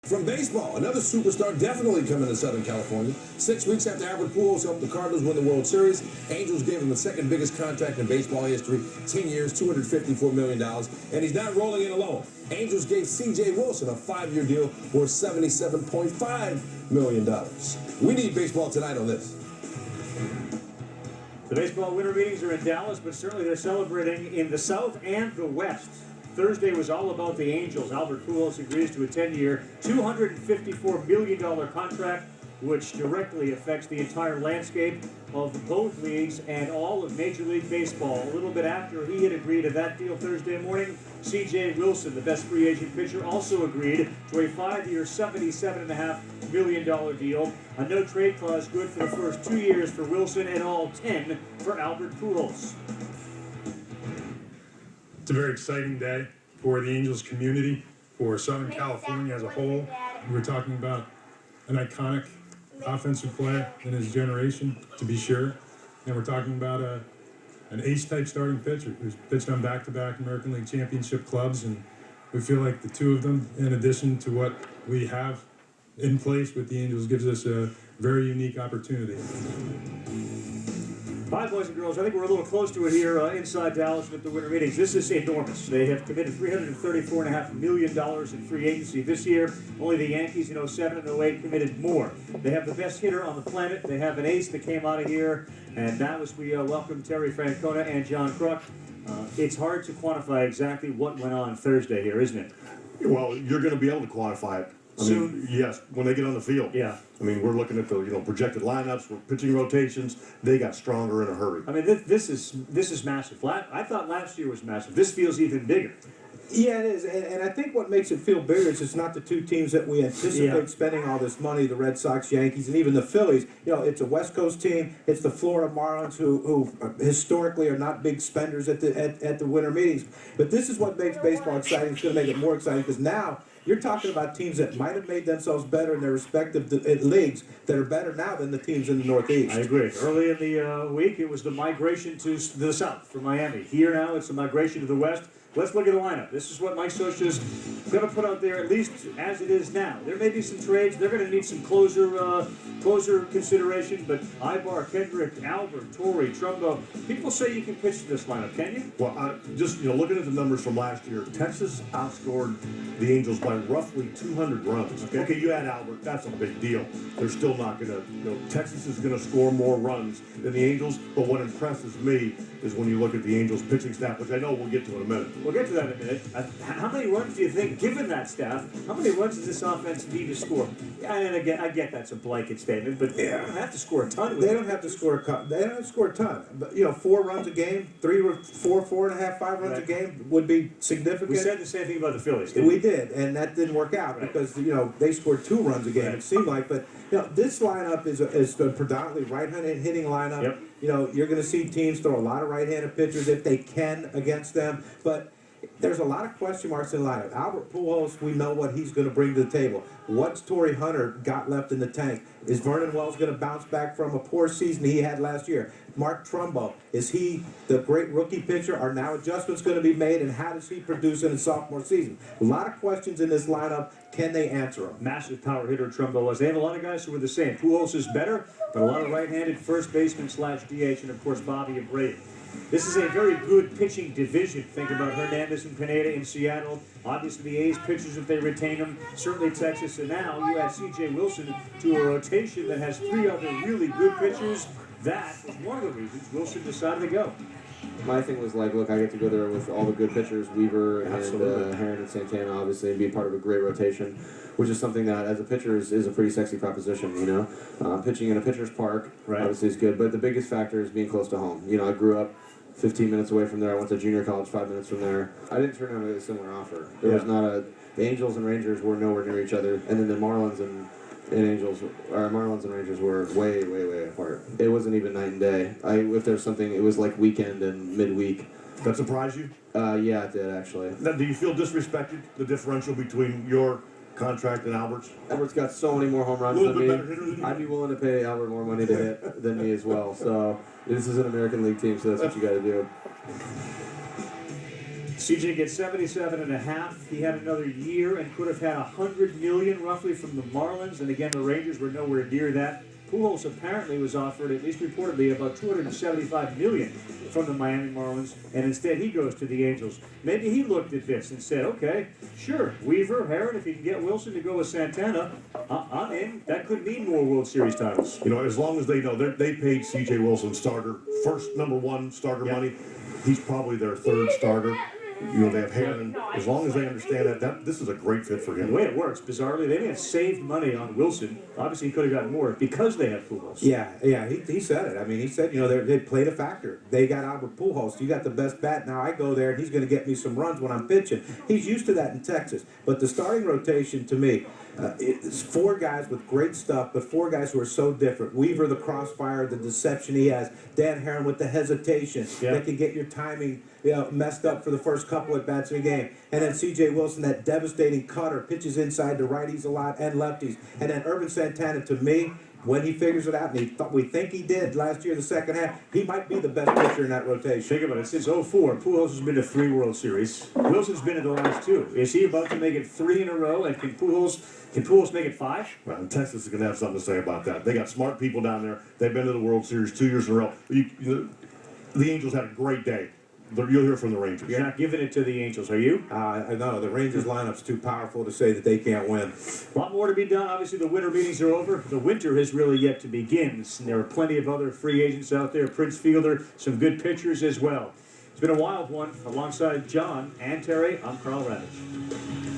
From baseball, another superstar definitely coming to Southern California. 6 weeks after Albert Pujols helped the Cardinals win the World Series, Angels gave him the second biggest contract in baseball history, 10 years, $254 million, and he's not rolling in alone. Angels gave C.J. Wilson a 5-year deal worth $77.5 million. We need baseball tonight on this. The baseball winter meetings are in Dallas, but certainly they're celebrating in the South and the West. Thursday was all about the Angels. Albert Pujols agrees to a 10-year, $254 million contract, which directly affects the entire landscape of both leagues and all of Major League Baseball. A little bit after he had agreed to that deal Thursday morning, C.J. Wilson, the best free agent pitcher, also agreed to a 5-year, $77.5 million deal. A no-trade clause good for the first 2 years for Wilson and all 10 for Albert Pujols. It's a very exciting day for the Angels community, for Southern California as a whole. We're talking about an iconic offensive player in his generation, to be sure. And we're talking about an ace-type starting pitcher who's pitched on back-to-back American League Championship clubs. And we feel like the two of them, in addition to what we have in place with the Angels, gives us a very unique opportunity. Hi, boys and girls. I think we're a little close to it here inside Dallas with the winter meetings. This is enormous. They have committed $334.5 million in free agency this year. Only the Yankees in 07 and 08 committed more. They have the best hitter on the planet. They have an ace that came out of here. And now as we welcome Terry Francona and John Kruk, it's hard to quantify exactly what went on Thursday here, isn't it? Well, you're going to be able to quantify it. Soon? Yes, when they get on the field. Yeah. I mean, we're looking at the projected lineups, we're pitching rotations. They got stronger in a hurry. I mean, this is massive. I thought last year was massive. This feels even bigger. Yeah, it is, and I think what makes it feel bigger is it's not the two teams that we anticipate spending all this money, the Red Sox, Yankees, and even the Phillies. It's a West Coast team. It's the Florida Marlins, who historically are not big spenders at the winter meetings. But this is what makes baseball exciting. It's going to make it more exciting because now you're talking about teams that might have made themselves better in their respective leagues that are better now than the teams in the Northeast. I agree. Early in the week, it was the migration to the South for Miami. Here now, it's the migration to the West. Let's look at the lineup. This is what Mike Scioscia's going to put out there, at least as it is now. There may be some trades. They're going to need some closer consideration, but Ibar, Kendrick, Albert, Torrey, Trumbo. People say you can pitch to this lineup, can you? Well, just looking at the numbers from last year, Texas outscored the Angels by roughly 200 runs. Okay, you add Albert, that's a big deal. They're still not going to, Texas is going to score more runs than the Angels, but what impresses me is when you look at the Angels pitching staff, which I know we'll get to in a minute. We'll get to that in a minute. How many runs do you think, given that staff, how many runs does this offense need to score? And again, I get that's a blanket statement, but they don't have to score a ton. They don't have to score a ton. But 4 runs a game, 4.5, 5 runs a game would be significant. We said the same thing about the Phillies, didn't we? Did, and that didn't work out because they scored 2 runs a game. It seemed like, but this lineup is a predominantly right-handed hitting lineup. Yep. You're going to see teams throw a lot of right-handed pitchers if they can against them, but there's a lot of question marks in the lineup. Albert Pujols, we know what he's going to bring to the table. What's Torrey Hunter got left in the tank? Is Vernon Wells going to bounce back from a poor season he had last year? Mark Trumbo, is he the great rookie pitcher? Are now adjustments going to be made, and how does he produce in his sophomore season? A lot of questions in this lineup. Can they answer them? Massive power hitter Trumbo was. They have a lot of guys who are the same. Pujols is better, but a lot of right-handed first baseman / DH, and of course Bobby and Brady. This is a very good pitching division. Think about Hernandez and Pineda in Seattle. Obviously, the A's pitchers, if they retain them, certainly Texas. And now you add C.J. Wilson to a rotation that has 3 other really good pitchers. That was one of the reasons Wilson decided to go. My thing was like, look, I get to go there with all the good pitchers, Weaver and Herron and Santana, obviously, and be part of a great rotation, which is something that, as a pitcher, is a pretty sexy proposition, Pitching in a pitcher's park, obviously, is good, but the biggest factor is being close to home. I grew up 15 minutes away from there. I went to junior college 5 minutes from there. I didn't turn down a similar offer. There was not the Angels and Rangers were nowhere near each other, and then the Marlins and Rangers were way, way, way apart. It wasn't even night and day. If there's something, it was like weekend and midweek. That surprised you? Yeah, it did, actually. Now, do you feel disrespected, the differential between your contract and Albert's? Albert's got so many more home runs than me. I'd be willing to pay Albert more money to hit than me as well. So this is an American League team, so that's what you got to do. CJ gets 77.5. He had another year and could have had $100 million roughly from the Marlins. And again, the Rangers were nowhere near that. Pujols apparently was offered, at least reportedly, about $275 million from the Miami Marlins, and instead he goes to the Angels. Maybe he looked at this and said, okay, sure, Weaver, Herron, if he can get Wilson to go with Santana, I'm in. That could mean more World Series titles. You know, as long as they know they paid C.J. Wilson starter, first #1 starter money. He's probably their third starter. You know, they have Herron. As long as they understand that this is a great fit for him. The way it works, bizarrely, they may have saved money on Wilson. Obviously, he could have gotten more because they have Pujols. Yeah, he said it. I mean, he said, you know, they played a factor. They got Albert Pujols. You got the best bat. Now I go there, and he's going to get me some runs when I'm pitching. He's used to that in Texas. But the starting rotation, to me, it's 4 guys with great stuff, but 4 guys who are so different. Weaver, the crossfire, the deception he has. Dan Herron with the hesitation that can get your timing messed up for the first couple at bats in a game. And then C.J. Wilson, that devastating cutter, pitches inside to righties a lot and lefties. And then Urban Santana, to me, when he figures it out, and we think he did last year, the second half, he might be the best pitcher in that rotation. Think about it. Since 04, Pujols has been to 3 World Series. Wilson's been to the last 2. Is he about to make it 3 in a row? And can Pujols make it 5? Well, and Texas is going to have something to say about that. They got smart people down there. They've been to the World Series 2 years in a row. The Angels had a great day. You'll hear from the Rangers. You're not giving it to the Angels, are you? No, the Rangers lineup's too powerful to say that they can't win. A lot more to be done. Obviously, the winter meetings are over. The winter has really yet to begin. And there are plenty of other free agents out there. Prince Fielder, some good pitchers as well. It's been a wild one. Alongside John and Terry, I'm Carl Ravitch.